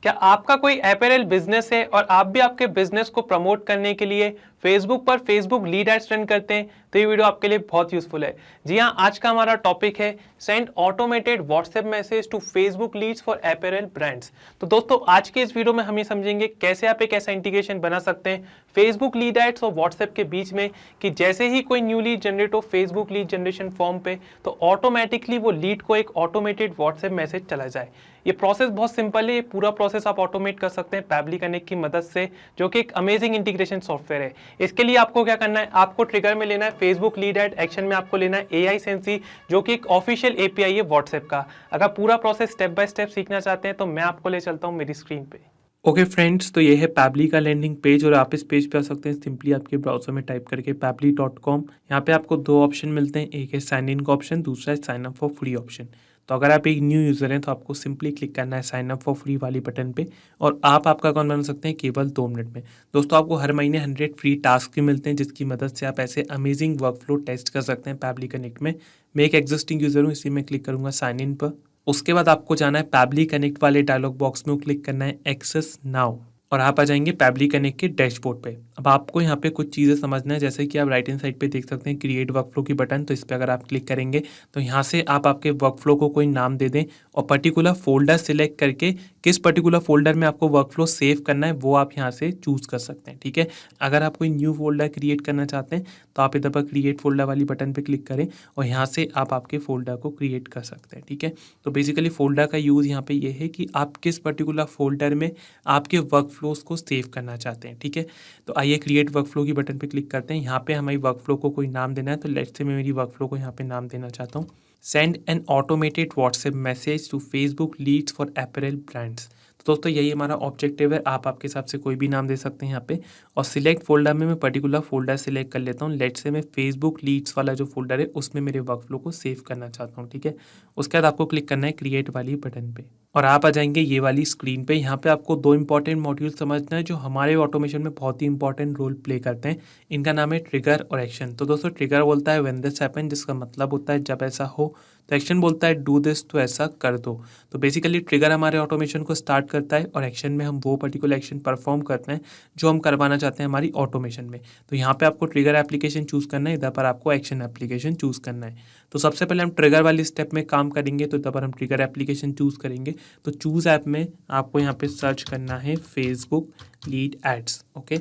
क्या आपका कोई अपैरल बिजनेस है और आप भी आपके बिजनेस को प्रमोट करने के लिए फेसबुक पर फेसबुक लीड एड्स रन करते हैं तो ये वीडियो आपके लिए बहुत यूजफुल है। जी हाँ, आज का हमारा टॉपिक है send automated WhatsApp message to Facebook leads for apparel brands. तो दोस्तों, आज के इस वीडियो में हम ये समझेंगे कैसे आप एक ऐसा इंटीग्रेशन बना सकते हैं फेसबुक लीड एड्स और व्हाट्सएप के बीच में कि जैसे ही कोई न्यू लीड जनरेट हो फेसबुक लीड जनरेशन फॉर्म पे तो ऑटोमेटिकली वो लीड को एक ऑटोमेटेड व्हाट्सएप मैसेज चला जाए। ये प्रोसेस बहुत सिंपल है, ये पूरा प्रोसेस आप ऑटोमेट कर सकते हैं पैबली कनेक्ट की मदद से, जो कि एक अमेजिंग इंटीग्रेशन सॉफ्टवेयर है। इसके लिए आपको क्या करना है, आपको ट्रिगर में लेना है फेसबुक लीड एड, एक्शन में आपको लेना है AI सेंसी जो कि एक ऑफिशियल API है व्हाट्सएप का। अगर पूरा प्रोसेस स्टेप बाय स्टेप सीखना चाहते हैं तो मैं आपको ले चलता हूँ मेरी स्क्रीन पे। ओके फ्रेंड्स, तो ये है पैबली का लैंडिंग पेज और आप इस पेज पे आ सकते हैं सिंपली आपके ब्राउजर में टाइप करके pabbly.com। यहाँ पे आपको दो ऑप्शन मिलते हैं, एक है साइन इन का ऑप्शन, दूसरा है sign up for free option. तो अगर आप एक न्यू यूज़र हैं तो आपको सिंपली क्लिक करना है साइन अप फॉर फ्री वाली बटन पे और आप आपका अकाउंट बना सकते हैं केवल 2 मिनट में। दोस्तों, आपको हर महीने 100 फ्री टास्क भी मिलते हैं जिसकी मदद से आप ऐसे अमेजिंग वर्कफ्लो टेस्ट कर सकते हैं पैबली कनेक्ट में। मैं एक एग्जिस्टिंग यूज़र हूँ, इसी में क्लिक करूँगा साइन इन पर। उसके बाद आपको जाना है पैबली कनेक्ट वाले डायलॉग बॉक्स में, क्लिक करना है एक्सेस नाउ और आप आ जाएंगे पैबली कनेक्ट के डैशबोर्ड पे। अब आपको यहाँ पे कुछ चीज़ें समझना है, जैसे कि आप राइट हैंड साइड पे देख सकते हैं क्रिएट वर्कफ्लो की बटन। तो इस पर अगर आप क्लिक करेंगे तो यहाँ से आप आपके वर्कफ्लो को कोई नाम दे दें और पर्टिकुलर फोल्डर सिलेक्ट करके किस पर्टिकुलर फोल्डर में आपको वर्कफ्लो सेव करना है वो आप यहाँ से चूज कर सकते हैं। ठीक है, अगर आप कोई न्यू फोल्डर क्रिएट करना चाहते हैं तो आप इधर पर क्रिएट फोल्डर वाली बटन पर क्लिक करें और यहाँ से आप आपके फोल्डर को क्रिएट कर सकते हैं। ठीक है, तो बेसिकली फोल्डर का यूज़ यहाँ पे ये है कि आप किस पर्टिकुलर फोल्डर में आपके वर्कफ्लोज को सेव करना चाहते हैं। ठीक है, तो आइए क्रिएट वर्कफ्लो की बटन पे क्लिक करते हैं। यहाँ पे हमारी वर्कफ्लो को कोई नाम देना है, तो लेट्स से मैं मेरी वर्कफ्लो को यहाँ पे नाम देना चाहता हूँ send an automated WhatsApp message to Facebook leads for apparel brands. तो दोस्तों, यही हमारा ऑब्जेक्टिव है। आप आपके हिसाब से कोई भी नाम दे सकते हैं यहाँ पे। और सिलेक्ट फोल्डर में मैं पर्टिकुलर फोल्डर सिलेक्ट कर लेता हूँ। लेट्स से मैं फेसबुक लीड्स वाला जो फोल्डर है उसमें मेरे वर्कफ्लो को सेव करना चाहता हूँ। ठीक है, उसके बाद आपको क्लिक करना है क्रिएट वाली बटन पे और आप आ जाएंगे ये वाली स्क्रीन पे। यहाँ पे आपको 2 इंपॉर्टेंट मॉड्यूल समझना है जो हमारे ऑटोमेशन में बहुत ही इंपॉर्टेंट रोल प्ले करते हैं। इनका नाम है ट्रिगर और एक्शन। तो दोस्तों, ट्रिगर बोलता है व्हेन दिस हैपन, जिसका मतलब होता है जब ऐसा हो। तो एक्शन बोलता है डू दिस, तो ऐसा कर दो। तो बेसिकली ट्रिगर हमारे ऑटोमेशन को स्टार्ट करता है और एक्शन में हम वो पर्टिकुलर एक्शन परफॉर्म करते हैं जो हम करवाना चाहते हैं हमारी ऑटोमेशन में। तो यहाँ पे आपको ट्रिगर एप्लीकेशन चूज करना है, इधर पर आपको एक्शन एप्लीकेशन चूज करना है। तो सबसे पहले हम ट्रिगर वाली स्टेप में काम करेंगे, तो इधर पर हम ट्रिगर एप्लीकेशन चूज करेंगे। तो चूज ऐप में आपको यहाँ पे सर्च करना है फेसबुक लीड एड्स। ओके,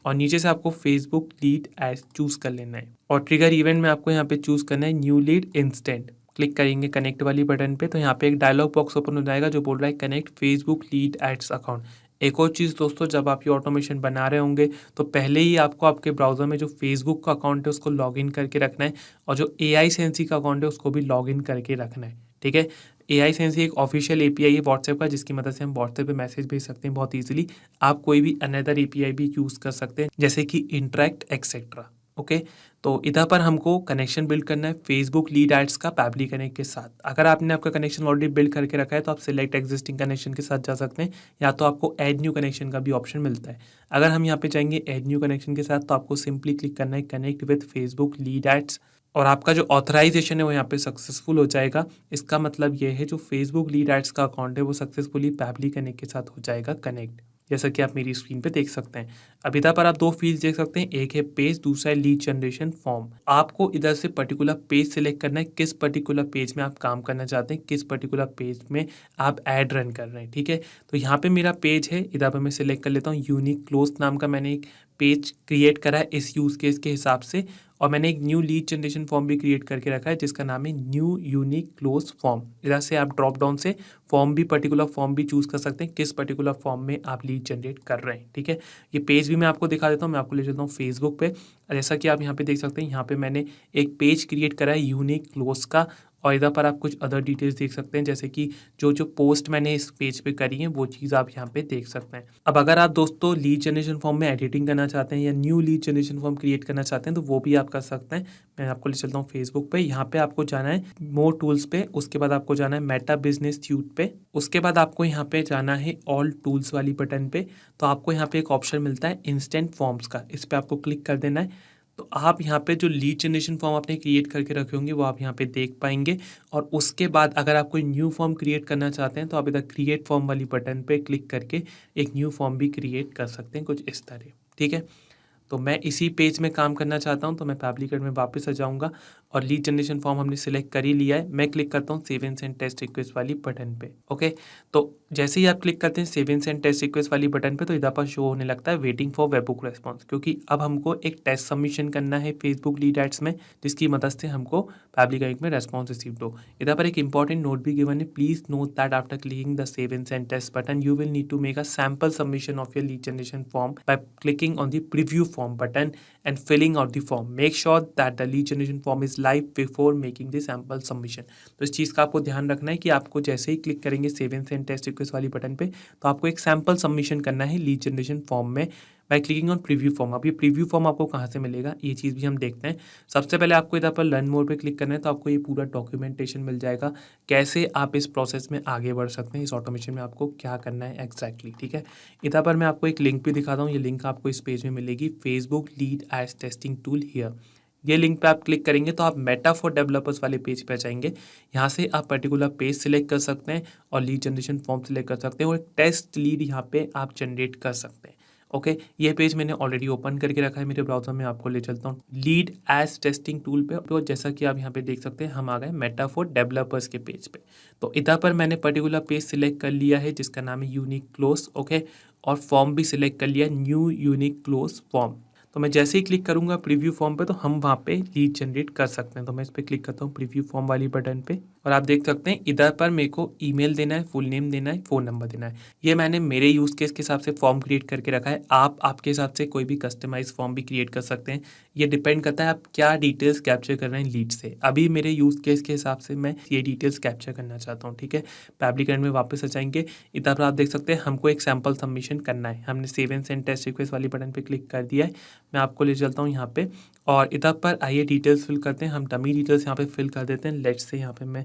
और नीचे से आपको फेसबुक लीड एड्स चूज कर लेना है और ट्रिगर इवेंट में आपको यहाँ पे चूज करना है न्यू लीड इंस्टेंट। क्लिक करेंगे कनेक्ट वाली बटन पे तो यहाँ पे एक डायलॉग बॉक्स ओपन हो जाएगा जो बोल रहा है connect Facebook lead ads account. एक और चीज़ दोस्तों, जब आप ये ऑटोमेशन बना रहे होंगे तो पहले ही आपको आपके ब्राउजर में जो फेसबुक का अकाउंट है उसको लॉगिन करके रखना है और जो AI सेंसी का अकाउंट है उसको भी लॉगिन करके रखना है। ठीक है, AI सेंसी एक ऑफिशियल API है व्हाट्सएप का जिसकी मदद से हम व्हाट्सएप पे मैसेज भेज सकते हैं बहुत ईजिली। आप कोई भी अनदर API भी यूज़ कर सकते हैं जैसे कि इंटरेक्ट एक्सेट्रा। ओके, तो इधर पर हमको कनेक्शन बिल्ड करना है फेसबुक लीड एड्स का पैबली कनेक्ट के साथ। अगर आपने आपका कनेक्शन ऑलरेडी बिल्ड करके रखा है तो आप सिलेक्ट एग्जिस्टिंग कनेक्शन के साथ जा सकते हैं या तो आपको ऐड न्यू कनेक्शन का भी ऑप्शन मिलता है। अगर हम यहाँ पे जाएंगे ऐड न्यू कनेक्शन के साथ तो आपको सिंपली क्लिक करना है connect with Facebook lead ads और आपका जो ऑथराइजेशन है वो यहाँ पे सक्सेसफुल हो जाएगा। इसका मतलब ये है जो फेसबुक लीड एड्स का अकाउंट है वो सक्सेसफुली पैबली कनेक्ट के साथ हो जाएगा कनेक्ट, जैसा कि आप मेरी स्क्रीन पे देख सकते हैं। अब इधर पर आप 2 फील्ड देख सकते हैं, एक है पेज, दूसरा है लीड जनरेशन फॉर्म। आपको इधर से पर्टिकुलर पेज सिलेक्ट करना है, किस पर्टिकुलर पेज में आप काम करना चाहते हैं, किस पर्टिकुलर पेज में आप ऐड रन कर रहे हैं। ठीक है, तो यहाँ पे मेरा पेज है, इधर पर मैं सिलेक्ट कर लेता हूँ यूनिक क्लोज नाम का मैंने एक पेज क्रिएट करा है इस यूज केस के हिसाब से और मैंने एक न्यू लीड जनरेशन फॉर्म भी क्रिएट करके रखा है जिसका नाम है न्यू यूनिक क्लोज फॉर्म। इधर से आप ड्रॉप डाउन से फॉर्म भी पर्टिकुलर फॉर्म भी चूज कर सकते हैं किस पर्टिकुलर फॉर्म में आप लीड जनरेट कर रहे हैं। ठीक है, ये पेज भी मैं आपको दिखा देता हूँ, मैं आपको ले जाता हूँ फेसबुक पे। जैसा कि आप यहाँ पे देख सकते हैं, यहाँ पे मैंने एक पेज क्रिएट करा है यूनिक क्लोज का और इधर पर आप कुछ अदर डिटेल्स देख सकते हैं जैसे कि जो जो पोस्ट मैंने इस पेज पे करी है वो चीज़ आप यहाँ पे देख सकते हैं। अब अगर आप दोस्तों लीड जनरेशन फॉर्म में एडिटिंग करना चाहते हैं या new lead generation form create करना चाहते हैं तो वो भी आप कर सकते हैं। मैं आपको ले चलता हूँ फेसबुक पे। यहाँ पे आपको जाना है मोर टूल्स पे, उसके बाद आपको जाना है मेटा बिजनेस स्यूट पे, उसके बाद आपको यहाँ पे जाना है ऑल टूल्स वाली बटन पे। तो आपको यहाँ पे एक ऑप्शन मिलता है इंस्टेंट फॉर्म्स का, इस पर आपको क्लिक कर देना है। तो आप यहाँ पे जो लीड जनरेशन फॉर्म आपने क्रिएट करके रखे होंगे वो आप यहाँ पे देख पाएंगे। और उसके बाद अगर आप कोई न्यू फॉर्म क्रिएट करना चाहते हैं तो आप इधर क्रिएट फॉर्म वाली बटन पे क्लिक करके एक न्यू फॉर्म भी क्रिएट कर सकते हैं कुछ इस तरह, ठीक है। तो मैं इसी पेज में काम करना चाहता हूं, तो मैं पैब्लिकेट में वापस आ जाऊंगा और लीड जनरेशन फॉर्म हमने सिलेक्ट कर ही लिया है। मैं क्लिक करता हूं save and send test request वाली बटन पे। ओके, तो जैसे ही आप क्लिक करते हैं save and send test request वाली बटन पे तो इधर पर शो होने लगता है वेटिंग फॉर वेबहुक रेस्पॉन्स, क्योंकि अब हमको एक टेस्ट सबमिशन करना है फेसबुक लीड एड्स में, जिसकी मदद से हमको पैब्लिकेट में रेस्पॉन्स रिसीव्ड हो। इधर पर एक इंपॉर्टेंट नोट भी गिवन है, please note that after clicking the save and send test button you will need to make a sample submission of your lead generation form by clicking on the preview form button and filling out the form. Make sure that the lead generation form is live before making the sample submission. तो इस चीज़ का आपको ध्यान रखना है कि आपको जैसे ही क्लिक करेंगे save and send test request वाली बटन पे तो आपको एक सैम्पल सबमिशन करना है लीड जनरेशन फॉर्म में by clicking on preview form. अब ये प्रीव्यू फॉर्म आपको कहाँ से मिलेगा ये चीज़ भी हम देखते हैं। सबसे पहले आपको इधर पर लर्न मोर पे क्लिक करना है तो आपको ये पूरा डॉक्यूमेंटेशन मिल जाएगा, कैसे आप इस प्रोसेस में आगे बढ़ सकते हैं, इस ऑटोमेशन में आपको क्या करना है एग्जैक्टली, ठीक है। इधर पर मैं आपको एक लिंक भी दिखाता हूँ, ये लिंक आपको इस पेज में मिलेगी, Facebook lead ads testing tool here. ये लिंक पे आप क्लिक करेंगे तो आप मेटा फॉर डेवलपर्स वाले पेज पे जाएंगे। यहाँ से आप पर्टिकुलर पेज सिलेक्ट कर सकते हैं और लीड जनरेशन फॉर्म सिलेक्ट कर सकते हैं और एक टेस्ट लीड यहाँ पे आप जनरेट कर सकते हैं। ओके, ये पेज मैंने ऑलरेडी ओपन करके रखा है मेरे ब्राउजर में, आपको ले चलता हूँ लीड एज टेस्टिंग टूल पे। तो जैसा कि आप यहाँ पे देख सकते हैं हम आ गए मेटा फॉर डेवलपर्स के पेज पे। तो इधर पर मैंने पर्टिकुलर पेज सिलेक्ट कर लिया है जिसका नाम है यूनिक क्लोज, ओके, और फॉर्म भी सिलेक्ट कर लिया न्यू यूनिक क्लोज फॉर्म। तो मैं जैसे ही क्लिक करूंगा प्रीव्यू फॉर्म पे तो हम वहाँ पे लीड जनरेट कर सकते हैं। तो मैं इस पर क्लिक करता हूँ प्रीव्यू फॉर्म वाली बटन पे और आप देख सकते हैं इधर पर मेरे को ईमेल देना है, फुल नेम देना है, फ़ोन नंबर देना है। ये मैंने मेरे यूज़ केस के हिसाब से फॉर्म क्रिएट करके रखा है। आप आपके हिसाब से कोई भी कस्टमाइज फॉर्म भी क्रिएट कर सकते हैं, ये डिपेंड करता है आप क्या डिटेल्स कैप्चर कर रहे हैं लीड से। अभी मेरे यूज़ केस के हिसाब से मैं ये डिटेल्स कैप्चर करना चाहता हूँ, ठीक है। पैब्लिकेट में वापस आ जाएंगे, इधर पर आप देख सकते हैं हमको एक सैम्पल सबमिशन करना है। हमने save and send test request वाली बटन पर क्लिक कर दिया है। मैं आपको ले चलता हूँ यहाँ पे और इधर पर आइए डिटेल्स फिल करते हैं। हम डमी डिटेल्स यहाँ पे फिल कर देते हैं। लेट्स से यहाँ पे मैं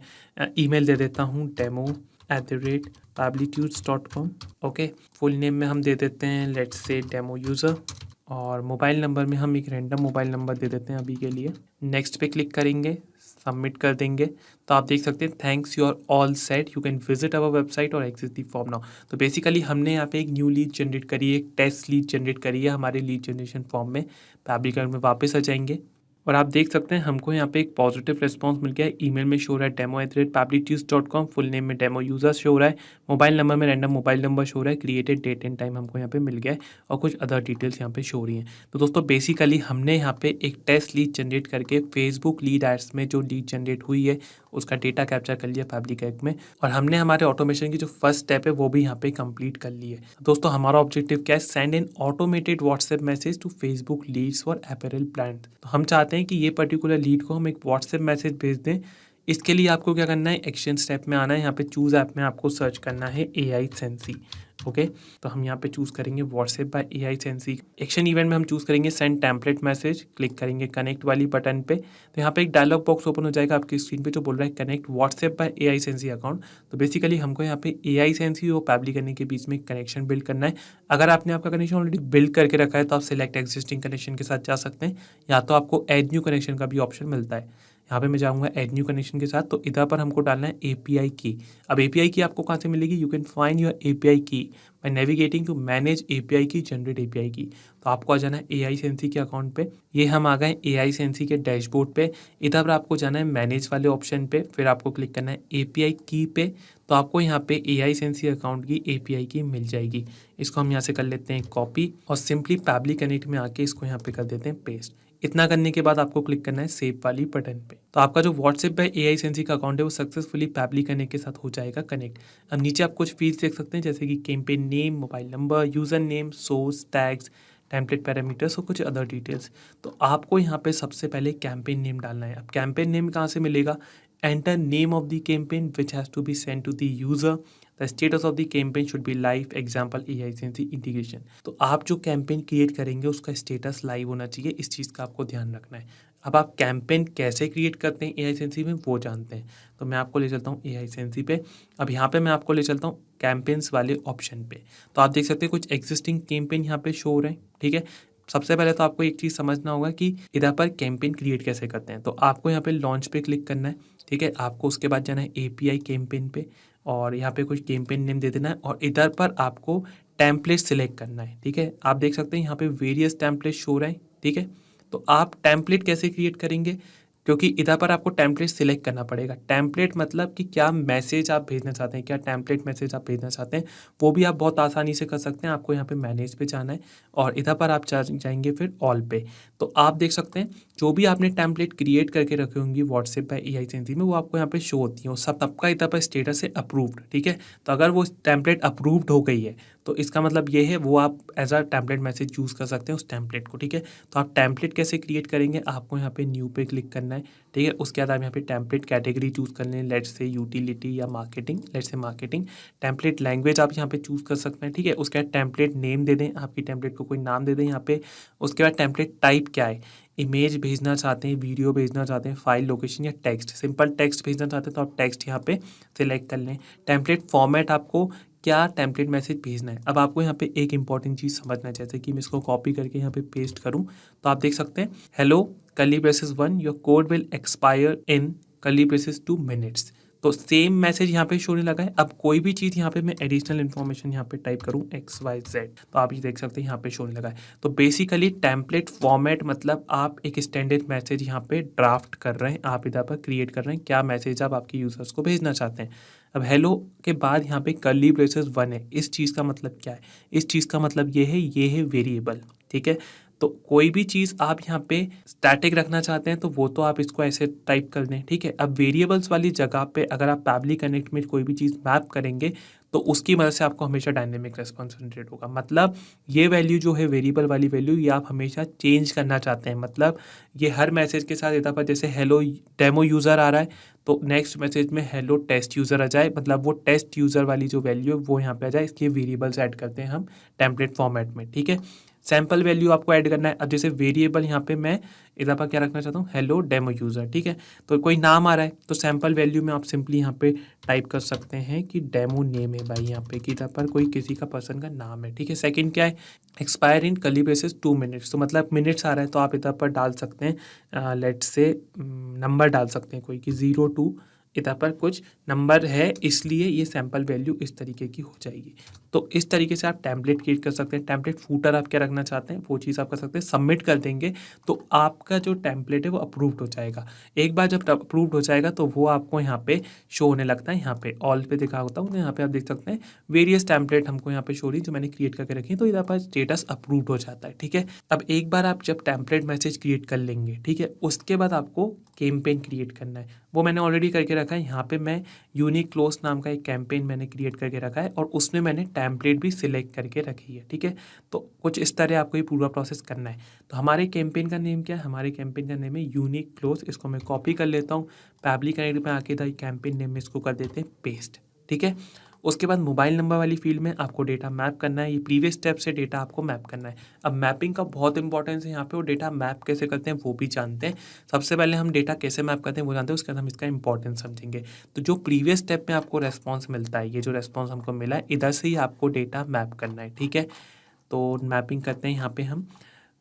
ईमेल दे देता हूँ demo@pablitudes.com। ओके, फुल नेम में हम दे देते हैं लेट्स से डेमो यूज़र और मोबाइल नंबर में हम एक रैंडम मोबाइल नंबर दे देते हैं अभी के लिए। नेक्स्ट पे क्लिक करेंगे, सबमिट कर देंगे तो आप देख सकते हैं thanks you are all set, you can visit our website और एक्सेस दी फॉर्म नाउ। तो बेसिकली हमने यहाँ पे एक न्यू लीड जनरेट करी है, एक टेस्ट लीड जनरेट करी है हमारे लीड जनरेशन फॉर्म में। पैब्लिकेट में वापस आ जाएंगे और आप देख सकते हैं हमको यहाँ पे एक पॉजिटिव रिस्पांस मिल गया है। ईमेल में शो हो रहा है demo@pablitudes.com, फुल नेम में डेमो यूजर शो हो रहा है, मोबाइल नंबर में रैंडम मोबाइल नंबर शो हो रहा है, क्रिएटेड डेट एंड टाइम हमको यहाँ पे मिल गया है और कुछ अदर डिटेल्स यहाँ पे शो हो रही हैं। तो दोस्तों बेसिकली हमने यहाँ पे एक टेस्ट लीड जनरेट करके फेसबुक लीड एड्स में जो लीड जनरेट हुई है उसका डेटा कैप्चर कर लिया पैब्लिकेट में और हमने हमारे ऑटोमेशन की जो फर्स्ट स्टेप है वो भी यहाँ पे कंप्लीट कर ली है। दोस्तों हमारा ऑब्जेक्टिव क्या है, send an automated WhatsApp message to Facebook leads for apparel brand. तो हम चाहते हैं कि ये पर्टिकुलर लीड को हम एक व्हाट्सएप मैसेज भेज दें। इसके लिए आपको क्या करना है, एक्शन स्टेप में आना है, यहाँ पे चूज ऐप में आपको सर्च करना है AI सेंसी। ओके, तो हम यहाँ पे चूज़ करेंगे WhatsApp by AI Sensy. Action event में हम चूज़ करेंगे सेंड टेम्पलेट मैसेज, क्लिक करेंगे कनेक्ट वाली बटन पे। तो यहाँ पे एक डायलॉग बॉक्स ओपन हो जाएगा आपकी स्क्रीन पे जो बोल रहा है connect WhatsApp by AI Sensy account. तो बेसिकली हमको यहाँ पे AI सेंसी और पैब्लिक करने के बीच में कनेक्शन बिल्ड करना है। अगर आपने आपका कनेक्शन ऑलरेडी बिल्ड करके रखा है तो आप सिलेक्ट एग्जिस्टिंग कनेक्शन के साथ जा सकते हैं या तो आपको ऐड न्यू कनेक्शन का भी ऑप्शन मिलता है। यहाँ पे मैं जाऊँगा ऐड न्यू कनेक्शन के साथ, तो इधर पर हमको डालना है API की। अब API की आपको कहाँ से मिलेगी, you can find your API key by navigating to manage API key, generate API key. तो आपको आ जाना है AI सेंसी के अकाउंट पे। ये हम आ गए AI सेंसी के डैशबोर्ड पे। इधर पर आपको जाना है मैनेज वाले ऑप्शन पे, फिर आपको क्लिक करना है API की पे। तो आपको यहाँ पे AI सेंसी अकाउंट की API की मिल जाएगी। इसको हम यहाँ से कर लेते हैं कॉपी और सिंपली पैब्लिक कनेक्ट में आके इसको यहाँ पे कर देते हैं पेस्ट। इतना करने के बाद आपको क्लिक करना है सेव वाली बटन पे। तो आपका जो व्हाट्सएप बाय AI सेंसी का अकाउंट है वो सक्सेसफुली पैब्लिक कनेक्ट के साथ हो जाएगा कनेक्ट। अब नीचे आप कुछ फील्ड्स देख सकते हैं जैसे कि campaign name, mobile number, user name, source, tags, template parameters और कुछ अदर डिटेल्स। तो आपको यहाँ पे सबसे पहले कैंपेन नेम डालना है। अब कैंपेन नेम कहाँ से मिलेगा, enter name of the campaign which has to be send to the user, the status of the campaign should be live, example AI Sensy integration. तो आप जो कैंपेन क्रिएट करेंगे उसका स्टेटस लाइव होना चाहिए, इस चीज़ का आपको ध्यान रखना है। अब आप कैंपेन कैसे क्रिएट करते हैं AI सेंसी में वो जानते हैं, तो मैं आपको ले चलता हूँ AI सेंसी पे। अब यहाँ पे मैं आपको ले चलता हूँ कैंपेन्स वाले ऑप्शन पे। तो आप देख सकते हैं कुछ एग्जिस्टिंग कैंपेन यहाँ पे शो हो रहे हैं, ठीक है। सबसे पहले तो आपको एक चीज़ समझना होगा कि इधर पर कैंपेन क्रिएट कैसे करते हैं। तो आपको यहाँ पे लॉन्च पे क्लिक करना है, ठीक है। आपको उसके बाद जाना है API कैंपेन पे और यहाँ पे कुछ कैंपेन नेम दे देना है और इधर पर आपको टेम्पलेट सिलेक्ट करना है, ठीक है। आप देख सकते हैं यहाँ पे वेरियस टेम्पलेट शो रहे हैं, ठीक है। तो आप टेम्पलेट कैसे क्रिएट करेंगे, क्योंकि इधर पर आपको टेम्पलेट सिलेक्ट करना पड़ेगा। टेम्पलेट मतलब कि क्या मैसेज आप भेजना चाहते हैं, क्या टेम्पलेट मैसेज आप भेजना चाहते हैं, वो भी आप बहुत आसानी से कर सकते हैं। आपको यहाँ पे मैनेज पे जाना है और इधर पर आप जाएंगे फिर ऑल पे। तो आप देख सकते हैं जो भी आपने टेम्पलेट क्रिएट करके रखे होंगी व्हाट्सएप बाय AI सेंसी में, वो आपको यहाँ पे शो होती है। सबका इधर पर स्टेटस है अप्रूव्ड, ठीक है। तो अगर वो टेम्पलेट अप्रूव्ड हो गई है तो इसका मतलब ये है वो आप as a template message use कर सकते हैं उस टेम्पलेट को, ठीक है। तो आप टेम्पलेट कैसे क्रिएट करेंगे, आपको यहाँ पे न्यू पे क्लिक करना है, ठीक है। उसके बाद आप यहाँ पे टेम्पलेट कैटेगरी चूज़ कर लें, लेट्स से यूटिलिटी या marketing, let's say marketing. Template language आप यहाँ पे चूज़ कर सकते हैं, ठीक है। उसके बाद टेम्पलेट नेम दे दें, आपकी टेम्पलेट को कोई नाम दे दें यहाँ पे। उसके बाद टेम्पलेट टाइप क्या है, इमेज भेजना चाहते हैं, वीडियो भेजना चाहते हैं, फाइल लोकेशन या टेक्स्ट। सिंपल टेक्स्ट भेजना चाहते हैं तो आप टेक्स्ट यहाँ पे सिलेक्ट कर लें। टेम्पलेट फॉर्मेट आपको क्या टेम्पलेट मैसेज भेजना है। अब आपको यहाँ पे एक इंपॉर्टेंट चीज़ समझना है, जैसे कि मैं इसको कॉपी करके यहाँ पे पेस्ट करूँ तो आप देख सकते हैं hello curly braces 1 your code will expire in curly braces 2 minutes. तो सेम मैसेज यहाँ पे शो नहीं लगा है। अब कोई भी चीज़ यहाँ पे मैं एडिशनल इन्फॉर्मेशन यहाँ पे टाइप करूँ XYZ तो आप ये देख सकते हैं यहाँ पे शो नहीं लगा है। तो बेसिकली टेम्पलेट फॉर्मेट मतलब आप एक स्टैंडर्ड मैसेज यहाँ पे ड्राफ्ट कर रहे हैं, आप इधर पर क्रिएट कर रहे हैं क्या मैसेज आप आपके यूजर्स को भेजना चाहते हैं। अब हेलो के बाद यहाँ पे कर्ली ब्रेसेस 1 है, इस चीज़ का मतलब क्या है, इस चीज़ का मतलब ये है वेरिएबल, ठीक है। तो कोई भी चीज़ आप यहाँ पे स्टैटिक रखना चाहते हैं तो वो तो आप इसको ऐसे टाइप कर दें, ठीक है। अब वेरिएबल्स वाली जगह पे अगर आप पैबली कनेक्ट में कोई भी चीज़ मैप करेंगे तो उसकी मदद से आपको हमेशा डायनेमिक रेस्पॉन्स जनरेट होगा। मतलब ये वैल्यू जो है वेरिएबल वाली वैल्यू, ये आप हमेशा चेंज करना चाहते हैं। मतलब ये हर मैसेज के साथ इधर पर जैसे हेलो डेमो यूज़र आ रहा है तो नेक्स्ट मैसेज में हेलो टेस्ट यूज़र आ जाए, मतलब वो टेस्ट यूज़र वाली जो वैल्यू है वो यहाँ पे आ जाए। इसके वेरिएबल्स ऐड करते हैं हम टेम्पलेट फॉर्मेट में, ठीक है। सैम्पल वैल्यू आपको ऐड करना है। अब जैसे वेरिएबल यहाँ पे मैं इधर पर क्या रखना चाहता हूँ, हेलो डेमो यूज़र, ठीक है। तो कोई नाम आ रहा है तो सैम्पल वैल्यू में आप सिंपली यहाँ पे टाइप कर सकते हैं कि डेमो नेम है भाई, यहाँ पे कि इधर पर कोई किसी का पर्सन का नाम है, ठीक है। सेकंड क्या है, एक्सपायर इन कर्ली ब्रेसेस 2 मिनट्स, तो मतलब मिनट्स आ रहा है तो आप इधर पर डाल सकते हैं लेट्स से नंबर डाल सकते हैं कोई कि 02 इधर पर कुछ नंबर है, इसलिए ये सैम्पल वैल्यू इस तरीके की हो जाएगी। तो इस तरीके से आप टेम्पलेट क्रिएट कर सकते हैं। टेम्पलेट फूटर आप क्या रखना चाहते हैं वो चीज़ आप कर सकते हैं। सबमिट कर देंगे तो आपका जो टेम्पलेट है वो अप्रूव्ड हो जाएगा। एक बार जब अप्रूव्ड हो जाएगा तो वो आपको यहाँ पे शो होने लगता है। यहाँ पे ऑल पे दिखा होता हूँ तो यहाँ पे आप देख सकते हैं वेरियस टेम्पलेट हमको यहाँ पे शो रही जो मैंने क्रिएट करके रखी है, तो इधर पर स्टेटस अप्रूव्ड हो जाता है, ठीक है। अब एक बार आप जब टेम्पलेट मैसेज क्रिएट कर लेंगे, ठीक है, उसके बाद आपको कैंपेन क्रिएट करना है। वो मैंने ऑलरेडी करके रखा है। यहाँ पे मैं यूनिक क्लोज नाम का एक कैंपेन मैंने क्रिएट करके रखा है और उसमें मैंने टेम्पलेट भी सिलेक्ट करके रखी है, ठीक है। तो कुछ इस तरह आपको ये पूरा प्रोसेस करना है। तो हमारे कैंपेन का नेम क्या है, हमारे कैंपेन का नेम है यूनिक क्लोज। इसको मैं कॉपी कर लेता हूँ, पैबली कनेक्ट में आके था कैंपेन नेम में इसको कर देते हैं पेस्ट, ठीक है। उसके बाद मोबाइल नंबर वाली फील्ड में आपको डेटा मैप करना है। ये प्रीवियस स्टेप से डेटा आपको मैप करना है। अब मैपिंग का बहुत इंपॉर्टेंस है यहाँ पे, वो डेटा मैप कैसे करते हैं वो भी जानते हैं। सबसे पहले हम डेटा कैसे मैप करते हैं वो जानते हैं, उसके बाद हम इसका इंपॉर्टेंस समझेंगे। तो जो प्रीवियस स्टेप में आपको रेस्पॉन्स मिलता है, ये जो रेस्पॉन्स हमको मिला है, इधर से ही आपको डेटा मैप करना है, ठीक है। तो मैपिंग करते हैं यहाँ पे हम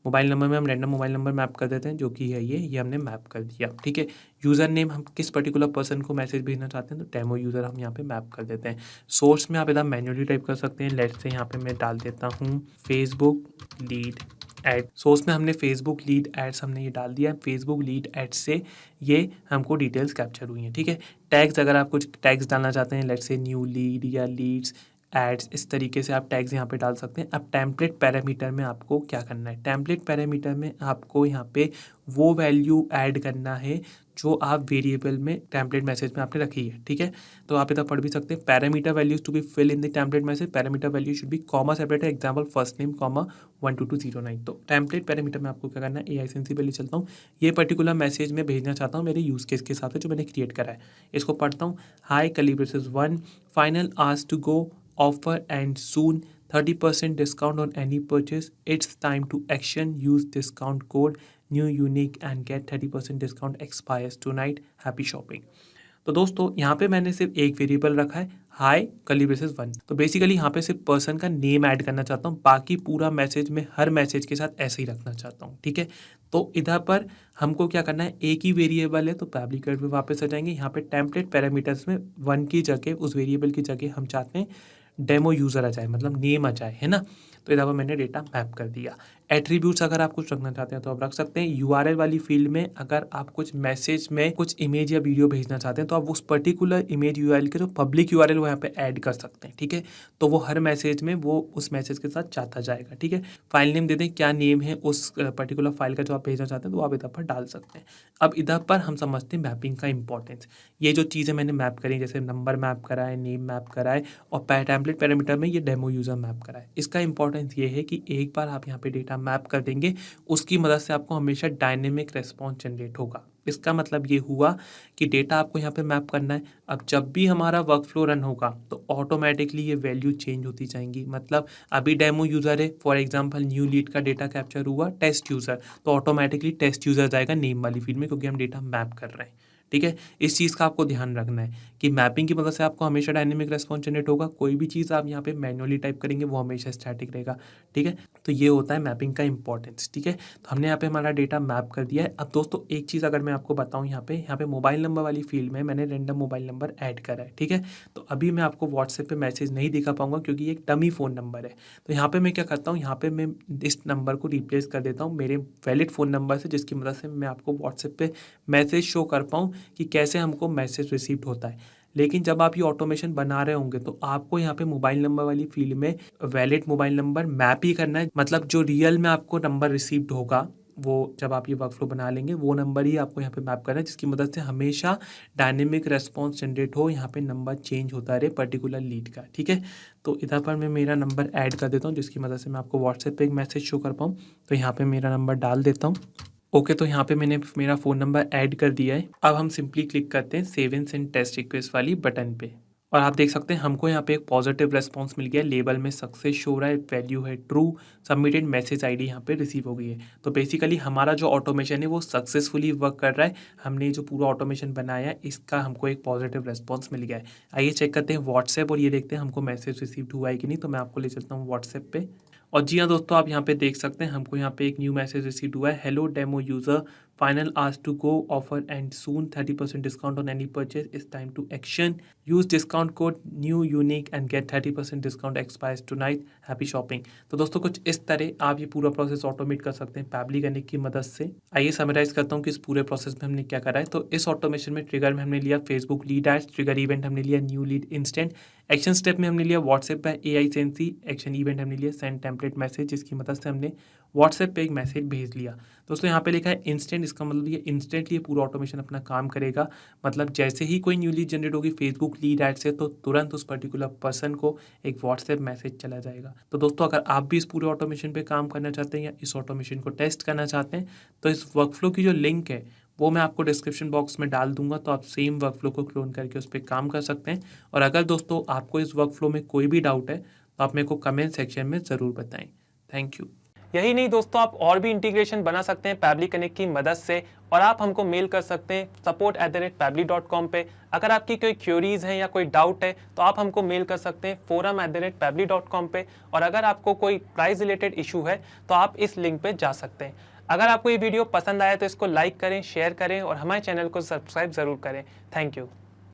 मोबाइल नंबर में हम रैंडम मोबाइल नंबर मैप कर देते हैं जो कि है ये हमने मैप कर दिया, ठीक है। यूज़र नेम हम किस पर्टिकुलर पर्सन को मैसेज भेजना चाहते हैं तो डेमो यूज़र हम यहाँ पे मैप कर देते हैं। सोर्स में आप इधर मैन्युअली टाइप कर सकते हैं। लेट्स से यहाँ पे मैं डाल देता हूँ फेसबुक लीड एड। सोर्स में हमने फेसबुक लीड एड्स हमने ये डाल दिया। फेसबुक लीड एड से ये हमको डिटेल्स कैप्चर हुई हैं, ठीक है। टैग्स अगर आप कुछ टैग्स डालना चाहते हैं, लेट्स से न्यू लीड या लीड्स एड्स, इस तरीके से आप टैग्स यहाँ पे डाल सकते हैं। अब टेम्पलेट पैरामीटर में आपको क्या करना है, टेम्पलेट पैरामीटर में आपको यहाँ पे वो वैल्यू ऐड करना है जो आप वेरिएबल में टेम्पलेट मैसेज में आपने रखी है, ठीक है। तो आप इधर पढ़ भी सकते हैं parameter values to be fill in the template message, parameter value should be comma separate है, एग्जाम्पल फर्स्ट नेम कॉमा 12209। तो टेम्पलेट पैरामीटर में आपको क्या करना है, AI सेंसी पे ले चलता हूँ। ये पर्टिकुलर मैसेज मैं भेजना चाहता हूँ मेरे यूज़ केस के साथ जो मैंने क्रिएट करा है। इसको पढ़ता हूँ, hi curly braces 1 final ask to go offer and soon 30% discount on any purchase. It's time to action. Use discount code new unique and get 30% discount expires tonight. Happy shopping. तो दोस्तों यहाँ पे मैंने सिर्फ एक वेरिएबल रखा है, high curly braces 1। तो बेसिकली यहाँ पे सिर्फ पर्सन का नेम ऐड करना चाहता हूँ, बाकी पूरा मैसेज में हर मैसेज के साथ ऐसे ही रखना चाहता हूँ, ठीक है। तो इधर पर हमको क्या करना है, एक ही वेरिएबल है तो पैब्लिकेट में वापस आ जाएंगे। यहाँ पे टेम्पलेट पैरामीटर्स में 1 की जगह, उस वेरिएबल की जगह हम चाहते हैं डेमो यूज़र आ जाए, मतलब नेम आ जाए, है ना। तो इधर पर मैंने डेटा मैप कर दिया। एट्रीब्यूट्स अगर आप कुछ रखना चाहते हैं तो आप रख सकते हैं। यूआरएल वाली फील्ड में अगर आप कुछ मैसेज में कुछ इमेज या वीडियो भेजना चाहते हैं तो आप उस पर्टिकुलर इमेज यूआरएल के जो पब्लिक यूआरएल वो यहाँ पे ऐड कर सकते हैं, ठीक है। तो वो हर मैसेज में वो उस मैसेज के साथ जाता जाएगा, ठीक है। फाइल नेम दे दें, क्या नेम है उस पर्टिकुलर फाइल का जो आप भेजना चाहते हैं तो आप इधर पर डाल सकते हैं। अब इधर पर हम समझते हैं मैपिंग का इंपॉर्टेंस। ये जो चीज़ें मैंने मैप करी, जैसे नंबर मैप करा है, नेम मैप करा है और टेम्पलेट पैरामीटर में ये डेमो यूज़र मैप करा है। इसका इंपॉर्टेंस ये है कि एक बार आप यहाँ पे डेटा मैप कर देंगे, उसकी मदद से आपको हमेशा डायनेमिक रेस्पॉन्स जनरेट होगा। इसका मतलब ये हुआ कि डेटा आपको यहाँ पे मैप करना है। अब जब भी हमारा वर्क फ्लो रन होगा तो ऑटोमेटिकली ये वैल्यू चेंज होती जाएंगी। मतलब अभी डेमो यूज़र है, फॉर एग्जांपल न्यू लीड का डेटा कैप्चर हुआ टेस्ट यूज़र, तो ऑटोमेटिकली टेस्ट यूज़र जाएगा नेम वाली फील्ड में, क्योंकि हम डेटा मैप कर रहे हैं, ठीक है। इस चीज़ का आपको ध्यान रखना है कि मैपिंग की मदद से आपको हमेशा डायनेमिक रेस्पॉन्स जनरेट होगा। कोई भी चीज़ आप यहाँ पे मैन्युअली टाइप करेंगे वो हमेशा स्टैटिक रहेगा, ठीक है। तो ये होता है मैपिंग का इंपॉर्टेंस, ठीक है। तो हमने यहाँ पे हमारा डेटा मैप कर दिया है। अब दोस्तों एक चीज़ अगर मैं आपको बताऊँ, यहाँ पे मोबाइल नंबर वाली फील्ड में मैंने रैंडम मोबाइल नंबर ऐड करा है, ठीक है। तो अभी मैं आपको व्हाट्सएप पे मैसेज नहीं दिखा पाऊंगा क्योंकि ये एक डमी फ़ोन नंबर है। तो यहाँ पे मैं क्या करता हूँ, यहाँ पे मैं इस नंबर को रिप्लेस कर देता हूँ मेरे वैलिड फ़ोन नंबर से, जिसकी मदद से मैं आपको व्हाट्सएप पे मैसेज शो कर पाऊँ कि कैसे हमको मैसेज रिसीव्ड होता है। लेकिन जब आप ये ऑटोमेशन बना रहे होंगे तो आपको यहाँ पे मोबाइल नंबर वाली फील्ड में वैलिड मोबाइल नंबर मैप ही करना है। मतलब जो रियल में आपको नंबर रिसीव्ड होगा, वो जब आप ये वर्कफ्लो बना लेंगे वो नंबर ही आपको यहाँ पे मैप करना है, जिसकी मदद से हमेशा डायनेमिक रेस्पॉन्स जनरेट हो, यहाँ पे नंबर चेंज होता रहे पर्टिकुलर लीड का, ठीक है। तो इधर पर मैं मेरा नंबर ऐड कर देता हूँ, जिसकी मदद से मैं आपको व्हाट्सएप पे एक मैसेज शो कर पाऊँ। तो यहाँ पे मेरा नंबर डाल देता हूँ। ओके, तो यहाँ पे मैंने मेरा फ़ोन नंबर ऐड कर दिया है। अब हम सिंपली क्लिक करते हैं save and send test request वाली बटन पे, और आप देख सकते हैं हमको यहाँ पे एक पॉजिटिव रेस्पॉन्स मिल गया है। लेबल में सक्सेस शो हो रहा है, वैल्यू है ट्रू, सबमिटेड मैसेज आईडी यहाँ पे रिसीव हो गई है। तो बेसिकली हमारा जो ऑटोमेशन है वो सक्सेसफुली वर्क कर रहा है। हमने जो पूरा ऑटोमेशन बनाया है इसका हमको एक पॉजिटिव रेस्पॉन्स मिल गया है। आइए चेक करते हैं व्हाट्सएप और ये देखते हैं हमको मैसेज रिसीव हुआ है कि नहीं। तो मैं आपको ले चलता हूँ व्हाट्सएप पे, और जी हाँ दोस्तों, आप यहाँ पे देख सकते हैं हमको यहाँ पे एक न्यू मैसेज रिसीव हुआ है। Hello demo user, final ask to go offer and soon 30% discount on any purchase, is time to action, use discount code new unique and get 30% discount, expires tonight, happy shopping. तो दोस्तों कुछ इस तरह आप ये पूरा प्रोसेस ऑटोमेट कर सकते हैं पैबली कनेक्ट की मदद से। आइए समराइज करता हूँ कि इस पूरे प्रोसेस में हमने क्या करा है। तो इस ऑटोमेशन में ट्रिगर में हमने लिया Facebook lead ads, trigger event हमने लिया new lead instant, action step में हमने लिया व्हाट्सएप पे AI सेंसी, एक्शन इवेंट हमने लिया सेंड टेम्पलेट मैसेज, जिसकी मदद से हमने व्हाट्सएप पे एक मैसेज भेज लिया। दोस्तों यहाँ पे लिखा है इंस्टेंट, इसका मतलब ये इंस्टेंटली पूरा ऑटोमेशन अपना काम करेगा। मतलब जैसे ही कोई न्यू लीड जनरेट होगी फेसबुक लीड ऐड से, तो तुरंत उस पर्टिकुलर पर्सन को एक व्हाट्सएप मैसेज चला जाएगा। तो दोस्तों अगर आप भी इस पूरे ऑटोमेशन पे काम करना चाहते हैं या इस ऑटोमेशन को टेस्ट करना चाहते हैं तो इस वर्कफ्लो की जो लिंक है वो मैं आपको डिस्क्रिप्शन बॉक्स में डाल दूंगा, तो आप सेम वर्कफ्लो को क्लोन करके उस पर काम कर सकते हैं। और अगर दोस्तों आपको इस वर्कफ्लो में कोई भी डाउट है तो आप मेरे को कमेंट सेक्शन में ज़रूर बताएं। Thank you. यही नहीं दोस्तों, आप और भी इंटीग्रेशन बना सकते हैं पैबली कनेक्ट की मदद से, और आप हमको मेल कर सकते हैं support@pably.com पे। अगर आपकी कोई क्यूरीज हैं या कोई डाउट है तो आप हमको मेल कर सकते हैं forum@pably.com पे। और अगर आपको कोई प्राइस रिलेटेड इशू है तो आप इस लिंक पे जा सकते हैं। अगर आपको ये वीडियो पसंद आया तो इसको लाइक करें, शेयर करें और हमारे चैनल को सब्सक्राइब ज़रूर करें। Thank you.